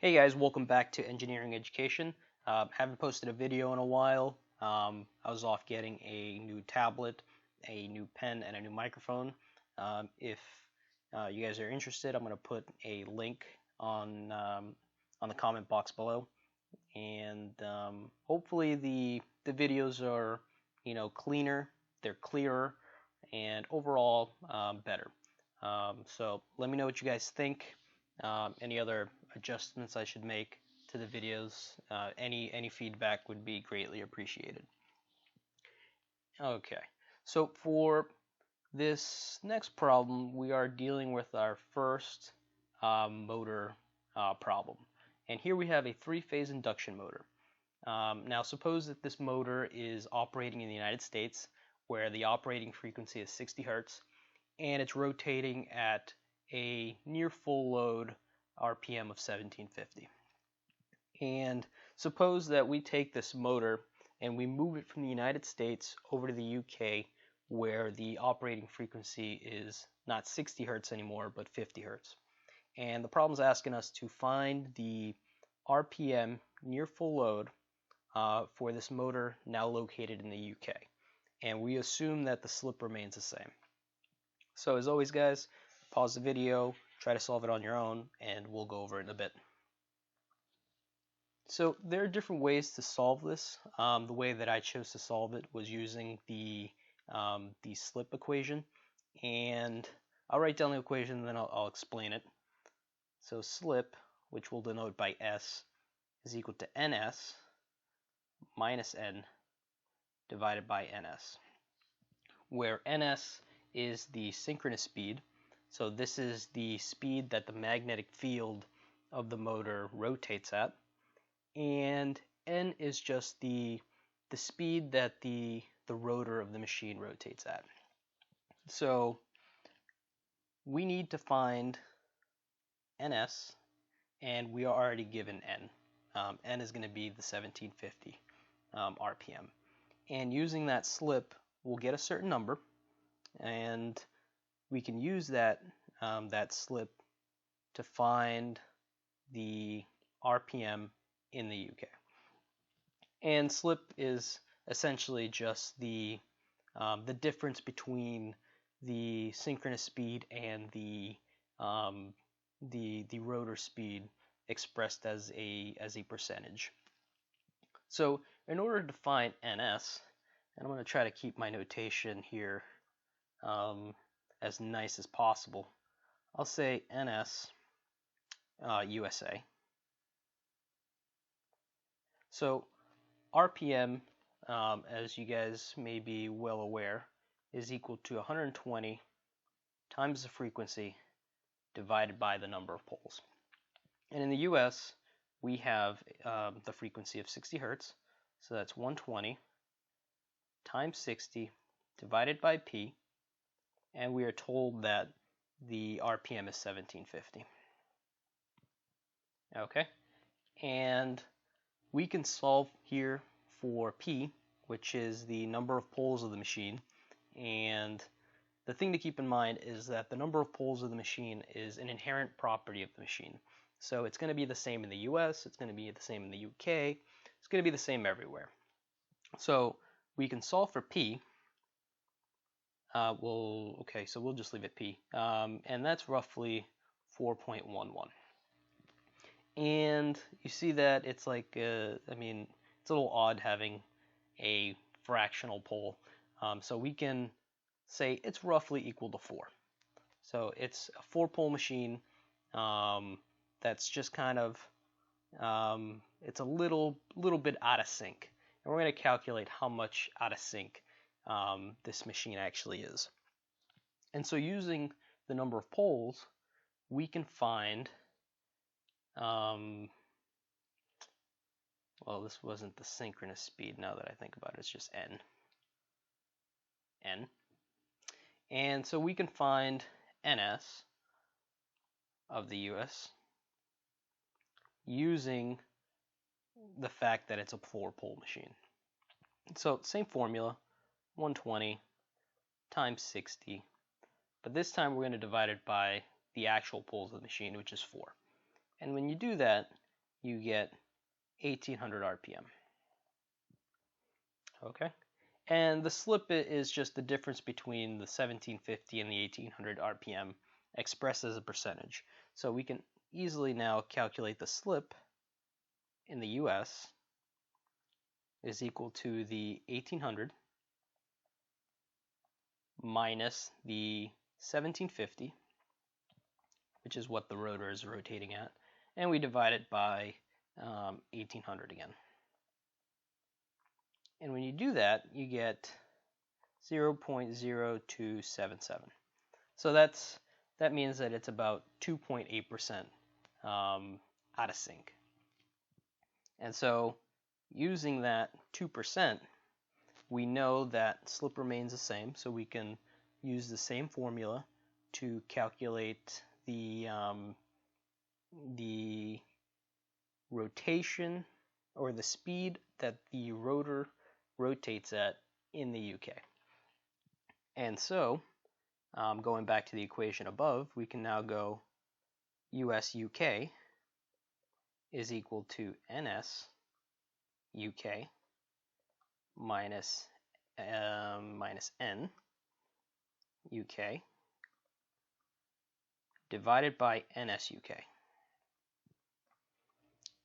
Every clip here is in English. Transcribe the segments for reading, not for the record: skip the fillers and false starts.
Hey guys, welcome back to Engineering Education. Haven't posted a video in a while. I was off getting a new tablet, a new pen, and a new microphone. If you guys are interested, I'm going to put a link on the comment box below, and hopefully the videos are cleaner, they're clearer, and overall better. So let me know what you guys think. Any other adjustments I should make to the videos, any feedback would be greatly appreciated. Okay, so for this next problem, we are dealing with our first motor problem. And here we have a three-phase induction motor. Now suppose that this motor is operating in the United States, where the operating frequency is 60 Hertz, and it's rotating at a near full load RPM of 1750. And suppose that we take this motor and we move it from the United States over to the UK, where the operating frequency is not 60 Hertz anymore, but 50 Hertz. And the problem's asking us to find the RPM near full load for this motor now located in the UK. And we assume that the slip remains the same. So as always, guys, pause the video, try to solve it on your own, and we'll go over it in a bit. So there are different ways to solve this. The way that I chose to solve it was using the slip equation, and I'll write down the equation and then I'll explain it. So slip, which we'll denote by S, is equal to NS minus N divided by NS, where NS is the synchronous speed. So this is the speed that the magnetic field of the motor rotates at, and N is just the speed that the rotor of the machine rotates at. So we need to find NS, and we are already given N. N is going to be the 1750 RPM. And using that slip, we'll get a certain number, and we can use that slip to find the RPM in the UK. And slip is essentially just the difference between the synchronous speed and the rotor speed expressed as a percentage. So in order to find NS, and I'm going to try to keep my notation here as nice as possible, I'll say NS USA. So RPM, as you guys may be well aware, is equal to 120 times the frequency divided by the number of poles. And in the US, we have the frequency of 60 Hertz, so that's 120 times 60 divided by P, and we are told that the RPM is 1750. Okay, and we can solve here for P, which is the number of poles of the machine. And the thing to keep in mind is that the number of poles of the machine is an inherent property of the machine. So it's going to be the same in the US, it's going to be the same in the UK, it's going to be the same everywhere. So we can solve for P. So we'll just leave it P. And that's roughly 4.11. And you see that it's like, it's a little odd having a fractional pole. So we can say it's roughly equal to 4. So it's a 4-pole machine that's just kind of, it's a little bit out of sync. And we're going to calculate how much out of sync this machine actually is. And so using the number of poles, we can find, well, this wasn't the synchronous speed now that I think about it, it's just N. And so we can find NS of the US using the fact that it's a 4-pole machine. So same formula, 120 times 60, but this time we're going to divide it by the actual poles of the machine, which is 4. And when you do that, you get 1800 RPM. Okay, and the slip is just the difference between the 1750 and the 1800 RPM expressed as a percentage. So we can easily now calculate the slip in the US is equal to the 1800 minus the 1750, which is what the rotor is rotating at, and we divide it by 1800 again. And when you do that, you get 0.0277. So that means that it's about 2.8% out of sync. And so using that 2%, we know that slip remains the same, so we can use the same formula to calculate the rotation or the speed that the rotor rotates at in the UK. And so, going back to the equation above, we can now go US UK is equal to NS UK minus N UK divided by NS UK.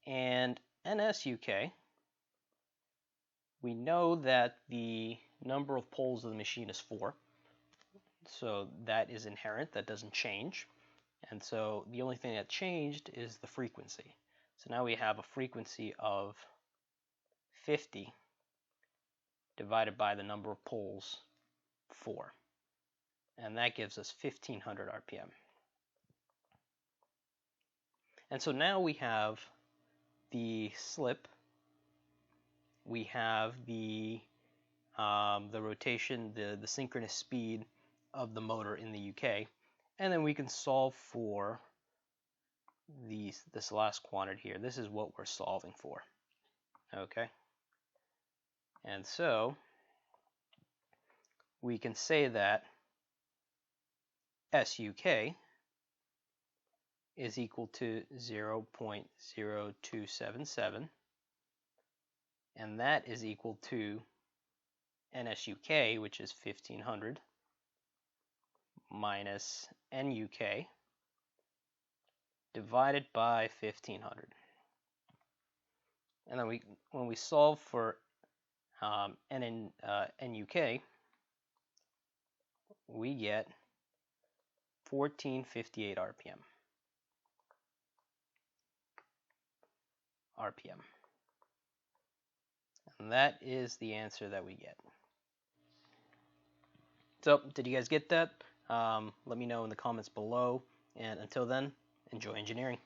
And NS UK, we know that the number of poles of the machine is 4. So that is inherent, that doesn't change. And so the only thing that changed is the frequency. So now we have a frequency of 50 divided by the number of poles, 4. And that gives us 1500 RPM. And so now we have the slip, we have the rotation, the synchronous speed of the motor in the UK, and then we can solve for this last quantity here. This is what we're solving for. Okay, and so we can say that SUK is equal to 0.0277, and that is equal to NSUK, which is 1500, minus NUK divided by 1500. And then when we solve for NUK, we get 1458 RPM. And that is the answer that we get. So, did you guys get that? Let me know in the comments below. And until then, enjoy engineering.